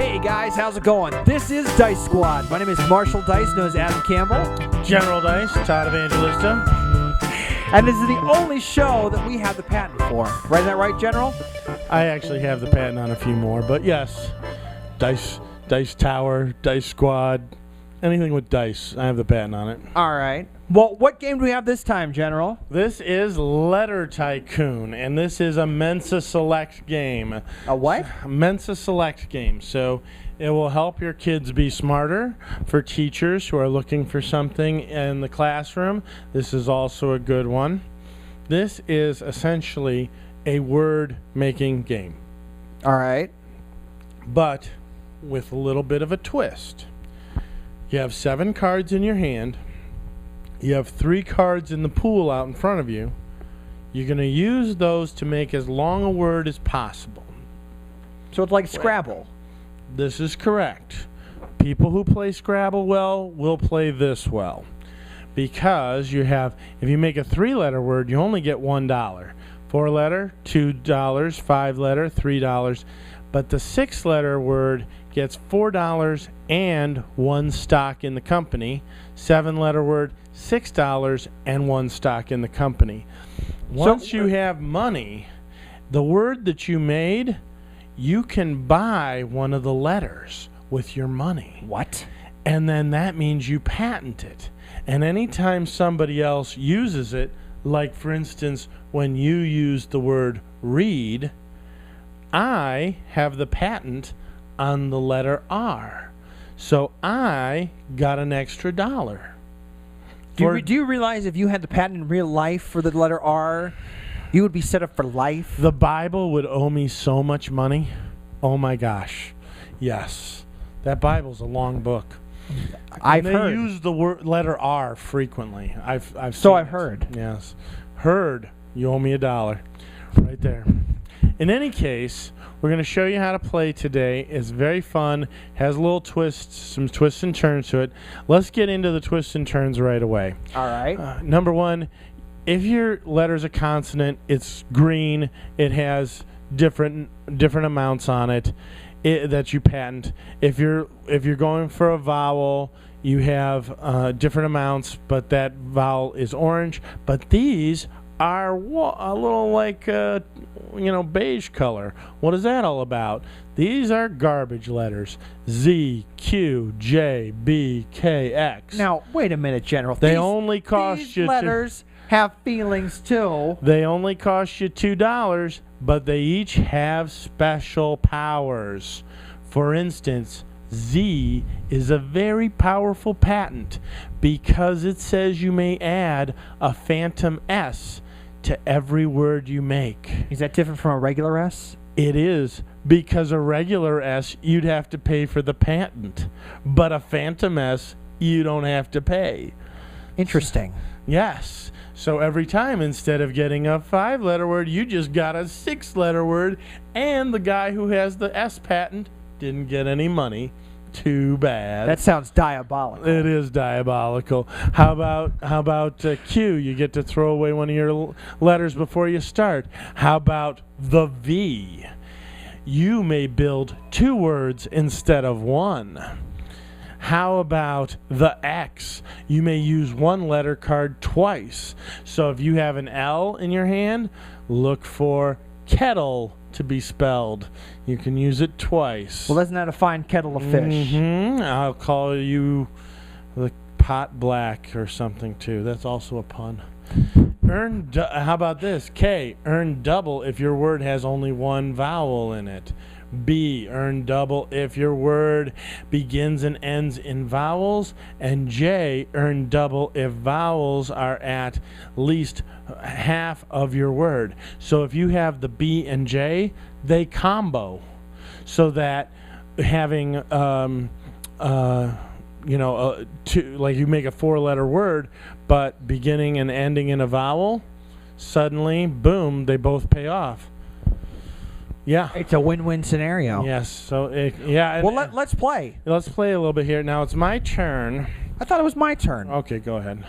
Hey guys, how's it going? This is Dice Squad. My name is Marshall Dice, known as Adam Campbell. General Dice, Todd Evangelista. And this is the only show that we have the patent for. Right, is that right, General? I actually have the patent on a few more, but yes. Dice Tower, Dice Squad, anything with dice, I have the patent on it. All right. Well, what game do we have this time, General? This is Letter Tycoon, and this is a Mensa Select game. A what? Mensa Select game. So it will help your kids be smarter. For teachers who are looking for something in the classroom, this is also a good one. This is essentially a word-making game. All right. But with a little bit of a twist. You have 7 cards in your hand. You have 3 cards in the pool out in front of you. You're going to use those to make as long a word as possible. So it's like Scrabble. This is correct. People who play Scrabble well will play this well. Because you have, if you make a 3-letter word, you only get $1. 4-letter, $2. 5-letter, $3. But the 6-letter word gets $4 and 1 stock in the company. 7-letter word, $6 and 1 stock in the company. Once you have money, the word that you made, you can buy one of the letters with your money. What? And then that means you patent it. And anytime somebody else uses it, like for instance, when you use the word read, I have the patent on the letter R. So I got an extra $1. Do you realize if you had the patent in real life for the letter R, you would be set up for life? The Bible would owe me so much money. Oh my gosh. Yes. That Bible's a long book. I've heard. They use the letter R frequently. I've heard. Yes. Heard. You owe me $1. Right there. In any case, we're going to show you how to play today. It's very fun. Has a little twists, some twists and turns to it. Let's get into the twists and turns right away. All right. Number 1, if your letter's a consonant, it's green. It has different amounts on it that you patent. If you're going for a vowel, you have different amounts, but that vowel is orange. But these are a little like beige color. What is that all about? These are garbage letters. Z, Q, J, B, K, X. Now, wait a minute, General. They only cost these you letters have feelings too. They only cost you $2, but they each have special powers. For instance, Z is a very powerful patent because it says you may add a phantom S to every word you make. Is that different from a regular S? It is, because a regular S, you'd have to pay for the patent. But a phantom S, you don't have to pay. Interesting. Yes. So every time, instead of getting a 5-letter word, you just got a 6-letter word, and the guy who has the S patent didn't get any money. Too bad. That sounds diabolical. It is diabolical. How about Q? You get to throw away one of your letters before you start. How about the V? You may build 2 words instead of 1. How about the X? You may use 1 letter card twice. So if you have an L in your hand, look for kettle to be spelled. You can use it twice. Well, isn't that a fine kettle of fish? Mm-hmm. I'll call you the pot black or something too. That's also a pun. How about this? K, earn double if your word has only 1 vowel in it. B, earn double if your word begins and ends in vowels. And J, earn double if vowels are at least half of your word. So if you have the B and J, they combo. So that having like you make a 4-letter word, but beginning and ending in a vowel, suddenly, boom, they both pay off. Yeah. It's a win-win scenario. Yes. So, yeah. Well, let's play. Let's play a little bit here. Now, it's my turn. I thought it was my turn. Okay, go ahead.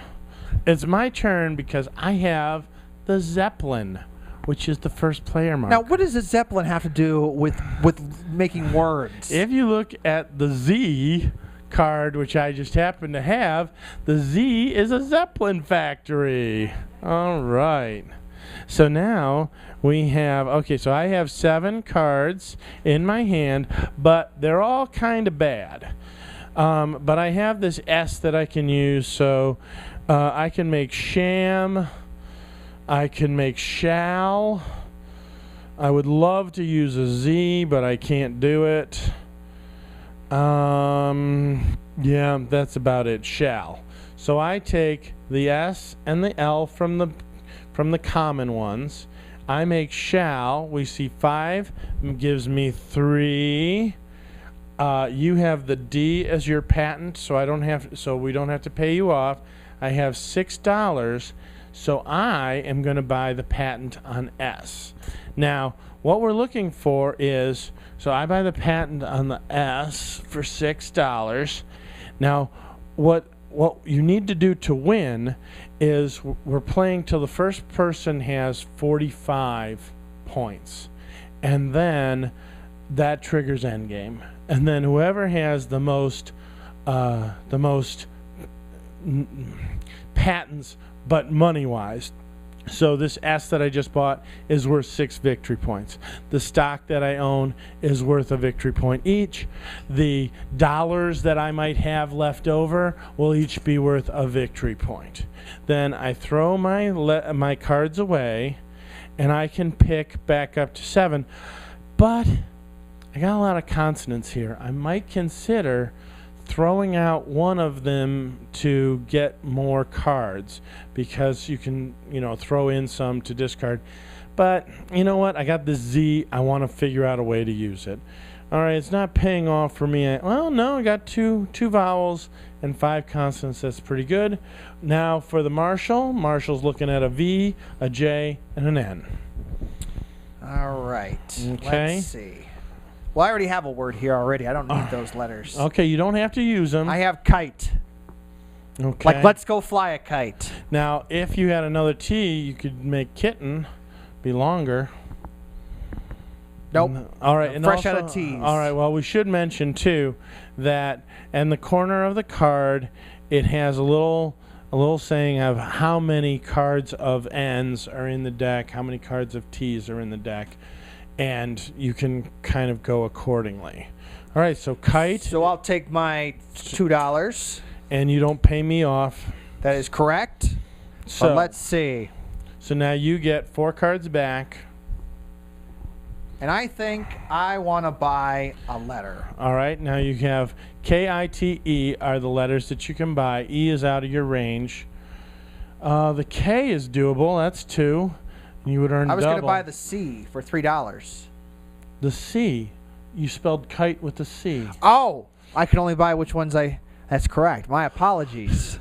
It's my turn because I have the Zeppelin which is the first player mark. Now, what does a Zeppelin have to do with making words? If you look at the Z card, which I just happen to have, the Z is a Zeppelin factory. All right. So now we have, okay, so I have 7 cards in my hand, but they're all kind of bad. But I have this S that I can use, so I can make sham, I can make shall. I would love to use a Z, but I can't do it. Yeah, that's about it, shall. So I take the S and the L from the common ones. I make shall. We see 5 gives me 3. You have the D as your patent, so we don't have to pay you off. I have $6, so I am going to buy the patent on S. Now, what we're looking for is, so I buy the patent on the S for $6. Now, what you need to do to win is we're playing till the first person has 45 points, and then that triggers endgame. And then whoever has the most patents, but money-wise. So this S that I just bought is worth 6 victory points. The stock that I own is worth a victory point each. The dollars that I might have left over will each be worth a victory point. Then I throw my cards away, and I can pick back up to 7. But I got a lot of consonants here. I might consider throwing out one of them to get more cards, because you can, throw in some to discard. But you know what? I got this Z. I want to figure out a way to use it. All right, it's not paying off for me. Well, no, I got two vowels and 5 consonants. That's pretty good. Now for the Marshall. Marshall's looking at a V, a J, and an N. All right. Okay. Let's see. Well, I already have a word here already. I don't need those letters. Okay, you don't have to use them. I have kite. Okay. Like, let's go fly a kite. Now, if you had another T, you could make kitten be longer. Nope. All right. And fresh also, out of T's. All right. Well, we should mention, too, that in the corner of the card, it has a little saying of how many cards of N's are in the deck, how many cards of T's are in the deck. And you can kind of go accordingly. All right, so kite. So I'll take my $2. And you don't pay me off. That is correct. So but let's see. So now you get 4 cards back. And I think I want to buy a letter. All right, now you have K-I-T-E are the letters that you can buy. E is out of your range. The K is doable. That's 2. You would earn double. I was going to buy the C for $3. The C. You spelled kite with the C. Oh, I can only buy which ones That's correct. My apologies.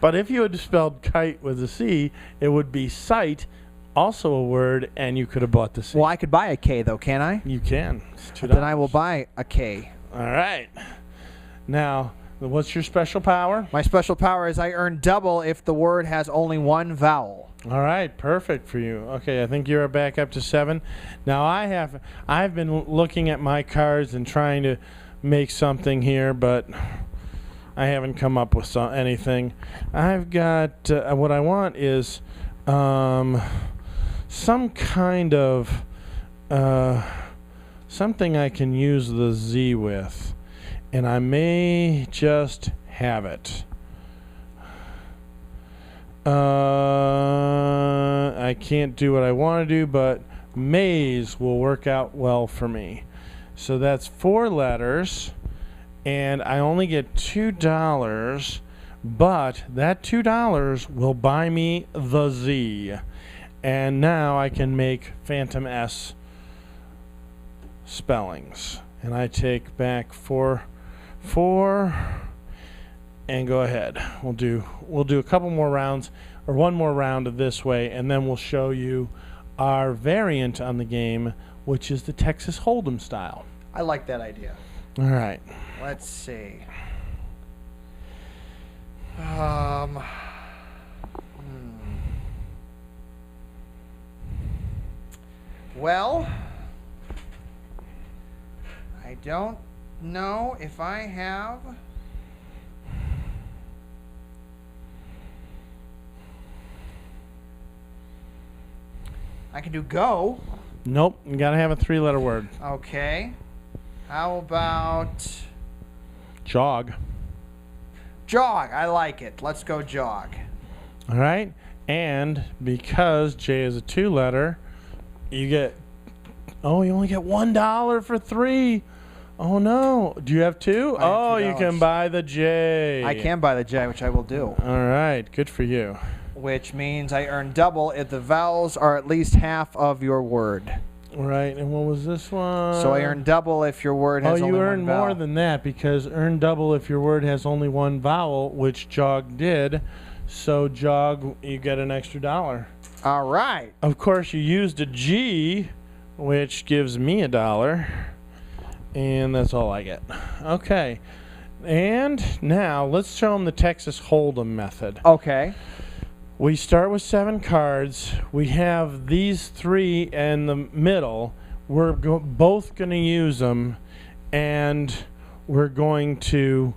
But if you had spelled kite with a C, it would be sight, also a word, and you could have bought the C. Well, I could buy a K, though, can I? You can. It's $2. Then I will buy a K. All right. Now, what's your special power? My special power is I earn double if the word has only 1 vowel. All right, perfect for you. Okay, I think you're back up to 7. Now I've been looking at my cards and trying to make something here, but I haven't come up with anything. I've got what I want is some kind of something I can use the Z with, and I may just have it. I can't do what I want to do, but maze will work out well for me. So that's 4 letters, and I only get $2, but that $2 will buy me the Z. And now I can make Phantom S spellings. And I take back 4 and go ahead. We'll do a couple more rounds, or one more round of this way, and then we'll show you our variant on the game, which is the Texas Hold'em style. I like that idea. All right. Let's see. Well, I don't know if I have. I can do go. Nope. You gotta have a 3-letter word. Okay. How about Jog. jog? I like it. Let's go jog. All right. And because J is a 2-letter, you get. Oh, you only get $1 for 3. Oh no. Do you have 2? I have Oh, you $2. can buy the J. I can buy the J, which I will do. All right. Good for you. Which means I earn double if the vowels are at least half of your word. Right, and what was this one? So I earn double if your word has only you one earn vowel. more than that because earn double if your word has only one vowel, which jog did. So jog, you get an extra $1. All right. Of course, you used a G, which gives me $1, and that's all I get. Okay, and now let's show them the Texas Hold'em method. Okay. We start with 7 cards. We have these 3 in the middle. We're both going to use them, and we're going to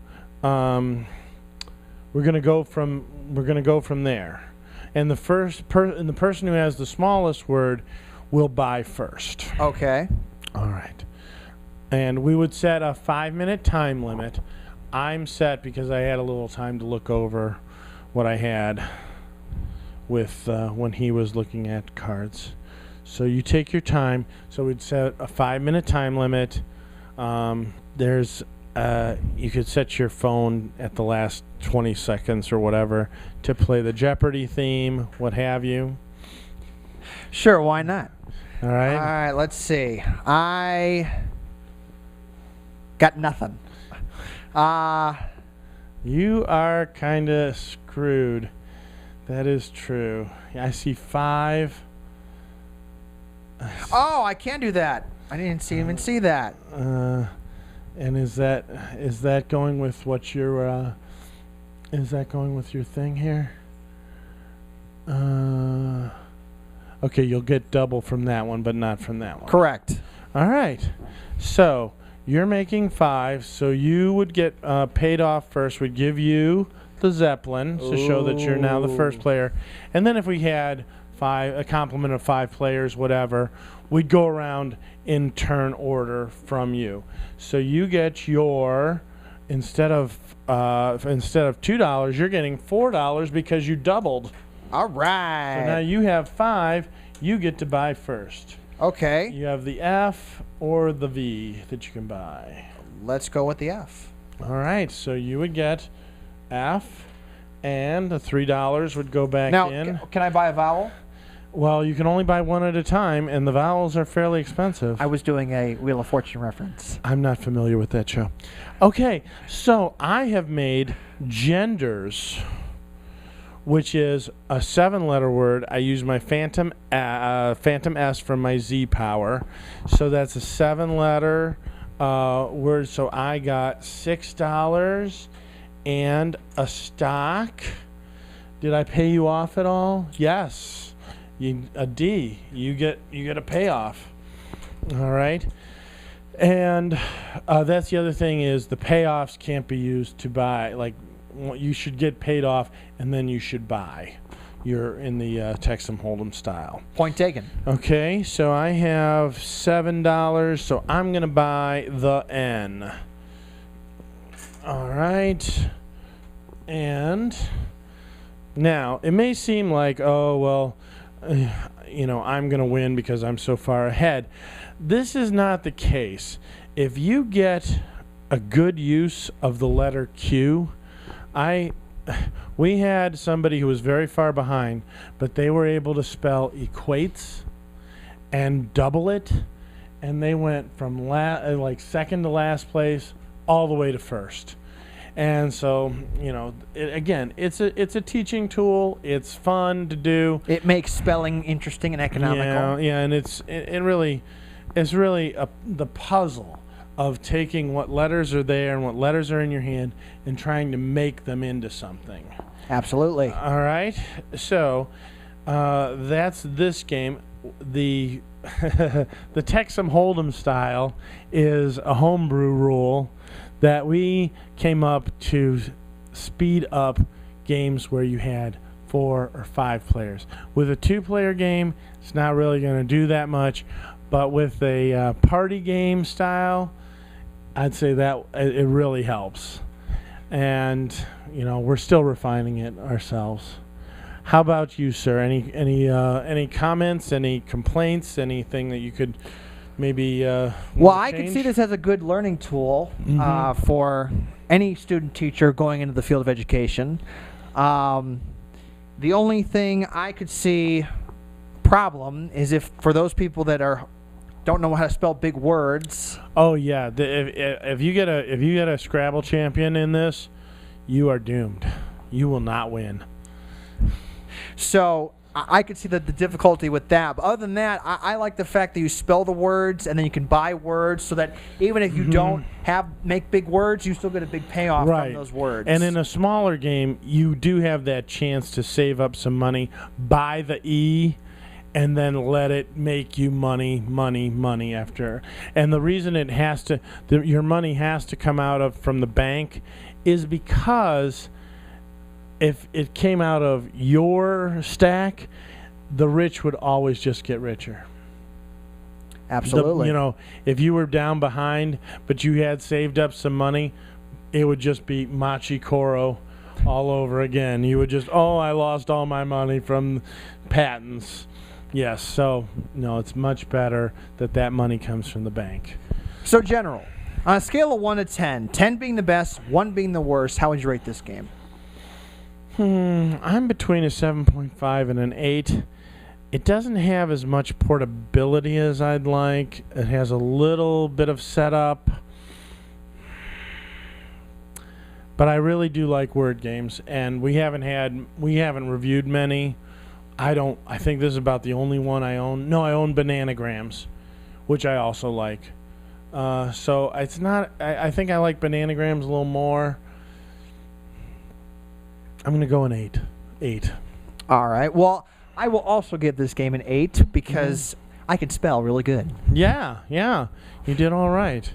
go from there. And the the person who has the smallest word will buy first. Okay. All right. And we would set a 5-minute time limit. I'm set because I had a little time to look over what I had with when he was looking at cards. So you take your time. So we'd set a 5-minute time limit. You could set your phone at the last 20 seconds or whatever to play the Jeopardy theme, what have you. Sure, why not? All right. All right, let's see. I got nothing. You are kind of screwed. That is true. I see 5. Oh, I can do that. I didn't even see that. And is that going with what your is that going with your thing here? Okay, you'll get double from that one, but not from that one. Correct. All right. So you're making 5, so you would get paid off first. We'd give you the Zeppelin to show that you're now the first player, and then if we had a complement of 5 players, whatever, we'd go around in turn order from you. So you get your instead of $2, you're getting $4 because you doubled. All right. So now you have 5. You get to buy first. Okay. You have the F or the V that you can buy. Let's go with the F. All right. So you would get F, and the $3 would go back in. Now, can I buy a vowel? Well, you can only buy one at a time, and the vowels are fairly expensive. I was doing a Wheel of Fortune reference. I'm not familiar with that show. Okay, so I have made genders, which is a 7-letter word. I use my Phantom S from my Z Power. So that's a 7-letter word. So I got $6 and a stock. Did I pay you off at all? Yes. A D. You get a payoff. All right. And that's the other thing is the payoffs can't be used to buy. Like, you should get paid off and then you should buy. You're in the Texas Hold'em style. Point taken. Okay, so I have $7, so I'm going to buy the N. All right. And now, it may seem like, oh, well, I'm going to win because I'm so far ahead. This is not the case. If you get a good use of the letter Q, we had somebody who was very far behind, but they were able to spell equates and double it, and they went from second to last place all the way to first. And so, it's a teaching tool. It's fun to do. It makes spelling interesting and economical. Yeah, and it's really the puzzle of taking what letters are there and what letters are in your hand and trying to make them into something. Absolutely. All right. So that's this game. the the Texas Hold'em style is a homebrew rule that we came up to speed up games where you had 4 or 5 players. With a 2-player game, it's not really going to do that much, but with a party game style, I'd say that it really helps. And we're still refining it ourselves. How about you, sir? Any comments, any complaints, anything that you could maybe Well, I could see this as a good learning tool for any student teacher going into the field of education. The only thing I could see problem is if for those people that don't know how to spell big words. Oh yeah, if you get a Scrabble champion in this, you are doomed. You will not win. So I could see the difficulty with that. But other than that, I like the fact that you spell the words and then you can buy words so that even if you don't make big words, you still get a big payoff from those words. And in a smaller game, you do have that chance to save up some money, buy the E, and then let it make you money after. And the reason it has to, your money has to come out from the bank is because if it came out of your stack, the rich would always just get richer. Absolutely. If you were down behind, but you had saved up some money, it would just be Machi Koro all over again. You would just, I lost all my money from patents. Yes, so, no, it's much better that money comes from the bank. So, General, on a scale of 1 to 10, 10 being the best, 1 being the worst, how would you rate this game? I'm between a 7.5 and an 8. It doesn't have as much portability as I'd like. It has a little bit of setup. But I really do like word games, and we haven't reviewed many. I think this is about the only one I own. No, I own Bananagrams, which I also like. So it's not. I think I like Bananagrams a little more. I'm gonna go an 8. 8. All right. Well, I will also give this game an 8 because I can spell really good. Yeah, you did all right.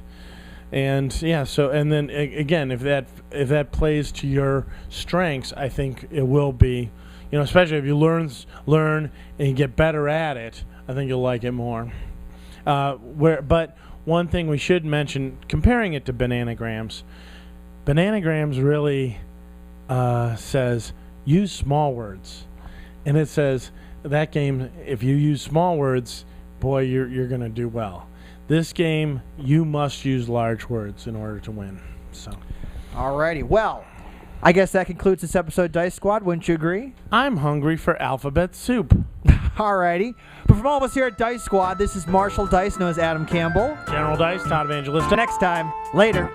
And yeah, so and then again, if that plays to your strengths, I think it will be. Especially if you learn and you get better at it, I think you'll like it more. But one thing we should mention, comparing it to Bananagrams really says use small words, and it says that game, if you use small words, boy, you're gonna do well. This game, you must use large words in order to win. So, alrighty, well. I guess that concludes this episode of Dice Squad. Wouldn't you agree? I'm hungry for alphabet soup. Alrighty. But from all of us here at Dice Squad, this is Marshall Dice, known as Adam Campbell. General Dice, Todd Evangelista. Next time, later.